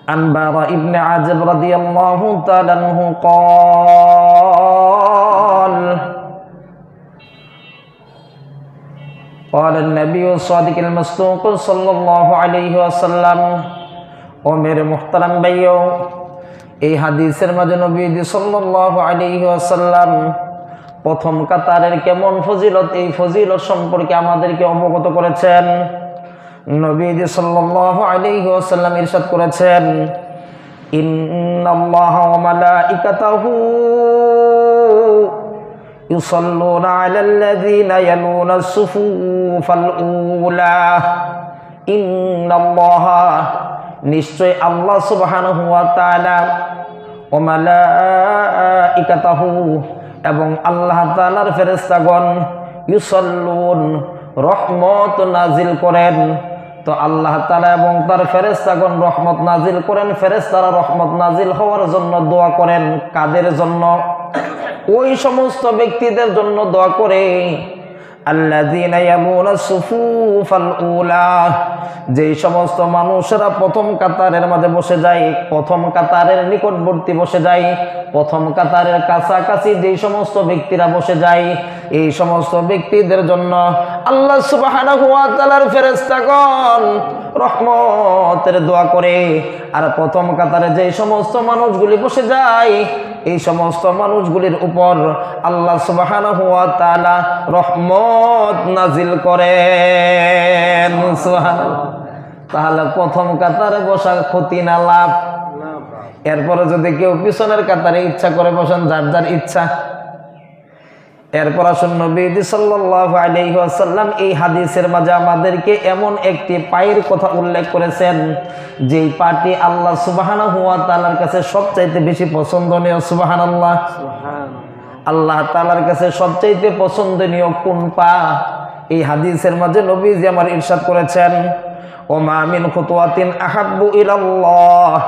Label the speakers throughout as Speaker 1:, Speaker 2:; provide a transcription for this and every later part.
Speaker 1: عن براء بن عازب رضي الله تعالى عنه قال قال النبي الصادق المصدوق صلى الله عليه وسلم ও মেরে মুহতারাম ভাইও, এই হাদিসের মাঝে নবীজি সাল্লাল্লাহু আলাইহি ওয়াসাল্লাম প্রথম কাতারের কেমন ফজিলত, এই ফজিলত সম্পর্কে আমাদেরকে অবগত করেছেন। নবীজি সাল্লাল্লাহু আলাইহি ওয়াসাল্লাম ইরশাদ করেছেন, ইন্নাল্লাহা ওয়া মালাইকাতাহু ইউসাল্লুনা আলাল্লাযীনা ইয়ালুনা সুফুফাল উলা। ইন্নাল্লাহা, নিশ্চয় আল্লাহ সুবহানাহু ওয়া তাআলা, ওয়া মালাইকাতাহু, এবং আল্লাহ তাআলার ফেরেশতাগণ, ইউসাল্লুন, রহমত নাজিল করেন। তো আল্লাহ তাআলা এবং তার ফেরেশতাগণ রহমত নাজিল করেন, ফেরেশতারা রহমত নাজিল হওয়ার জন্য দোয়া করেন। কাদের জন্য? ওই সমস্ত ব্যক্তিদের জন্য দোয়া করে, আল্লাযীনা ইয়ামুনা সুফুফাল উলা, যেই সমস্ত মানুষেরা প্রথম কাতারের মাঝে বসে যায়, প্রথম কাতারের নিকটবর্তী বসে যায়, প্রথম কাতারের কাছাকাছি যেই সমস্ত ব্যক্তিরা বসে যায়, এই সমস্ত ব্যক্তিদের জন্য আল্লাহ সুবহানাহু ওয়া তাআলার ফেরেশতাগণ রহমতের দোয়া করে। আর প্রথম কাতারে যেই সমস্ত মানুষগুলি বসে যায়, এই সমস্ত মানুষগুলির উপর আল্লাহ সুবহানাহু ওয়া তাআলা রহমত নাজিল করেন। সুবহানাল্লাহ। তাহলে প্রথম কাতারে বসা ক্ষতি না লাভ? এরপরে যদি কেউ পিছনের কাতারে ইচ্ছা করে বসেন, যার যার ইচ্ছা। এরপর আসুন, নবীজি সাল্লাল্লাহু আলাইহি ওয়াসাল্লাম এই হাদিসের মাঝে আমাদেরকে এমন একটি পায়ের কথা উল্লেখ করেছেন, যেই পাটি আল্লাহ সুবহানাহু ওয়া তাআলার কাছে সবচাইতে বেশি পছন্দনীয়। সুবহানাল্লাহ। আল্লাহ তাআলার কাছে সবচাইতে পছন্দনীয় কোন পা? এই হাদিসের মাঝে নবীজি আমার ইরশাদ করেছেন, ওমা মিন খুতুওয়াতিন আহাব্বু ইলাল্লাহ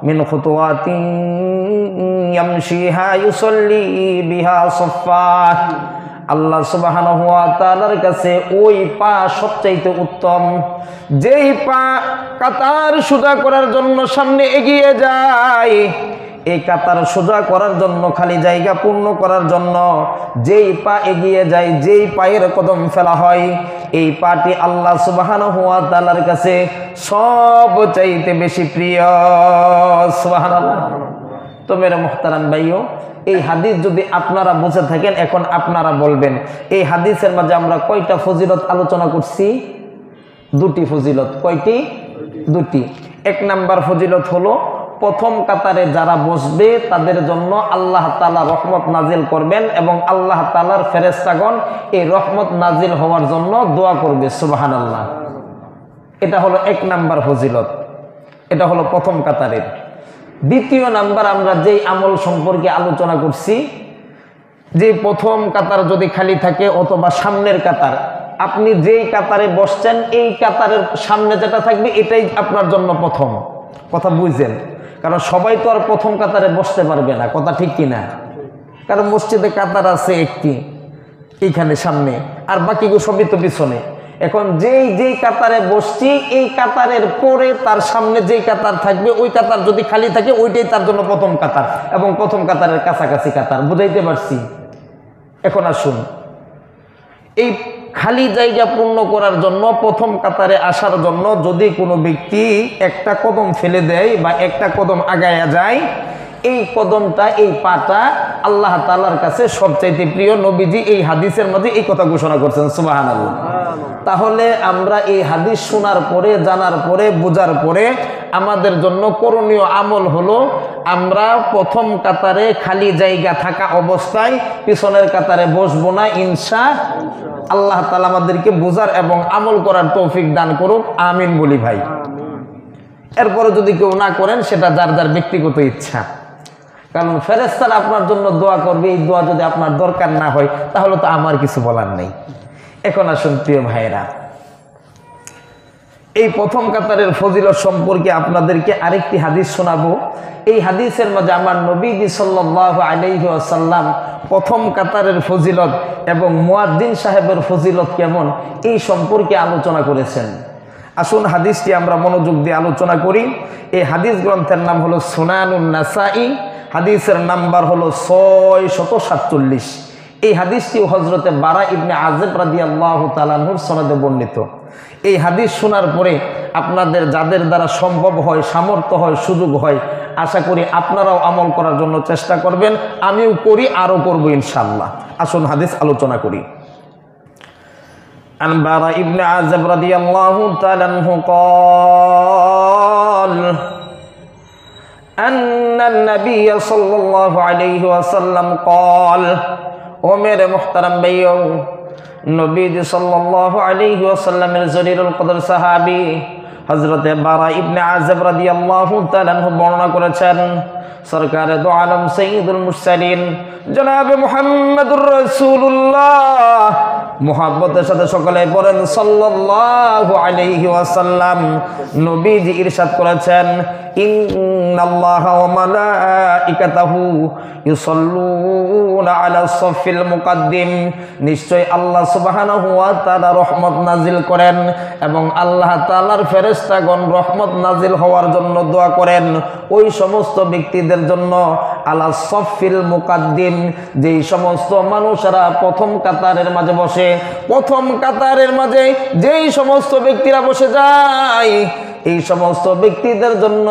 Speaker 1: মিন খুতুওয়াতিন ইয়ামশিহা ইউসাল্লি বিহা সাফফাত। আল্লাহ সুবহানাহু ওয়া তাআলার কাছে ওই পা সবচাইতে উত্তম, যেই পা কাতার সোজা করার জন্য সামনে এগিয়ে যায়, এই কাতার সোজা করার জন্য, খালি জায়গা পূর্ণ করার জন্য যেই পা এগিয়ে যায়, যেই পায়ের কদম ফেলা হয়, এই পাটি আল্লাহ সুবহানাহু ওয়া তাআলার কাছে সবচাইতে বেশি প্রিয়। সুবহানাল্লাহ। তো মেরে মুহতারাম ভাইও, এই হাদিস যদি আপনারা বুঝে থাকেন, এখন আপনারা বলবেন এই হাদিসের মাঝে আমরা কয়টা ফজিলত আলোচনা করছি? দুটি ফজিলত। কয়টি? দুটি। এক নাম্বার ফজিলত হলো, প্রথম কাতারে যারা বসবে তাদের জন্য আল্লাহ তাআলা রহমত নাজিল করবেন এবং আল্লাহ তাআলার ফেরেশতাগণ এই রহমত নাজিল হওয়ার জন্য দোয়া করবে। সুবহানাল্লাহ। এটা হলো এক নাম্বার ফজিলত, এটা হলো প্রথম কাতারের। দ্বিতীয় নাম্বার, আমরা যেই আমল সম্পর্কে আলোচনা করছি, যে প্রথম কাতার যদি খালি থাকে অথবা সামনের কাতার, আপনি যেই কাতারে বসছেন এই কাতারের সামনে যেটা থাকবে এটাই আপনার জন্য প্রথম। কথা বুঝছেন? কারণ সবাই তো আর প্রথম কাতারে বসতে পারবে না, কথা ঠিক কিনা? কারণ মসজিদে কাতার আছে একটি এইখানে সামনে, আর বাকি সবই তো পিছনে। এখন যেই কাতারে বসছি, এই কাতারের পরে তার সামনে যেই কাতার থাকবে, ওই কাতার যদি খালি থাকে ওইটাই তার জন্য প্রথম কাতার, এবং প্রথম কাতারের কাছাকাছি কাতার। বুঝাইতে পারছি? এখন আসুন, এই খালি জায়গা পূর্ণ করার জন্য, প্রথম কাতারে আসার জন্য যদি কোনো ব্যক্তি একটা কদম ফেলে দেয় বা একটা কদম আগায়া যায়, এই কদমটা, এই পাটা আল্লাহ তাআলার কাছে সবচাইতে প্রিয়। নবীজি এই হাদিসের মধ্যে এই কথা ঘোষণা করছেন। সুবহানাল্লাহ। তাহলে আমরা এই হাদিস শোনার পরে, জানার পরে, বোঝার পরে আমাদের জন্য করণীয় আমল হলো, আমরা প্রথম কাতারে খালি জায়গা থাকা অবস্থায় পিছনের কাতারে বসবো না। আল্লাহ তাআলা আমাদেরকে বোঝার এবং আমল করার তৌফিক দান করুক, আমিন বলি ভাই। এরপরে যদি কেউ না করেন, সেটা যার যার ব্যক্তিগত ইচ্ছা। কারণ ফেরেশতারা আপনার জন্য দোয়া করবে, এই দোয়া যদি আপনার দরকার না হয় তাহলে তো আমার কিছু বলার নেই। এখন আসুন প্রিয় ভাইরা, এই প্রথম কাতারের ফজিলত সম্পর্কে আপনাদেরকে আরেকটি হাদিস শোনাবো। এই হাদিসের মাঝে আমার নবীজি সাল্লাল্লাহু আলাইহি ওয়াসাল্লাম প্রথম কাতারের ফজিলত এবং মুয়াজ্জিন সাহেবের ফজিলত কেমন এই সম্পর্কে আলোচনা করেছেন। আসুন হাদিসটি আমরা মনোযোগ দিয়ে আলোচনা করি। এই হাদিস গ্রন্থের নাম হলো সুনানুন নাসাই, হাদিসের নাম্বার হলো 647। এই হাদিসটি হযরতে বারা ইবনে আযিব রাদিয়াল্লাহু তাআলা আনহুর সনদে বর্ণিত। এই হাদিস শোনার পরে আপনাদের যাদের দ্বারা সম্ভব হয়, সামর্থ্য হয়, সুযোগ হয়, আশা করি আপনারাও আমল করার জন্য চেষ্টা করবেন। আমিও করি, আরও করব ইনশাআল্লাহ। আসুন হাদিস আলোচনা করি। عن براء بن عازب رضي الله تعالى عنه قال أن النبي صلى الله عليه وسلم قال ومير محترم بيو نبي صلى الله عليه وسلم الزرير القدر صحابي হযরত বারা ইবনে আযিব রাদিয়াল্লাহু তাআলা আনহু বর্ণনা করেছেন, সরকারে দো আলম সাইয়্যিদুল মুরসালিন জনাবে মুহাম্মদুর রাসূলুল্লাহ, মুহাব্বতের সাথে সকলে পড়েন সাল্লাল্লাহু আলাইহি ওয়াসাল্লাম, নবীজি ইরশাদ করেছেন, ইন্নাল্লাহা ওয়া মালাইকাতাহু ইউসাল্লুনা আলাস সাফিল মুকাদ্দিম, নিশ্চয় আল্লাহ সুবহানাহু ওয়া তাআলা রহমত নাজিল করেন এবং আল্লাহ তাআলার ফেরেশতাগণ রহমত নাজিল হওয়ার জন্য দোয়া করেন ওই সমস্ত ব্যক্তিদের জন্য, আলাস সাফিল মুকাদ্দিম, যেই সমস্ত মানুষেরা প্রথম কাতারের মাঝে বসে, প্রথম কাতারের মাঝে যেই সমস্ত ব্যক্তিরা বসে যায়, এই সমস্ত ব্যক্তিদের জন্য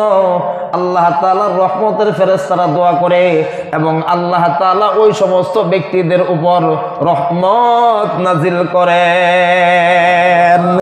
Speaker 1: আল্লাহ তাআলার রহমতের ফেরেশতারা দোয়া করে এবং আল্লাহ তাআলা ওই সমস্ত ব্যক্তিদের উপর রহমত নাজিল করেন।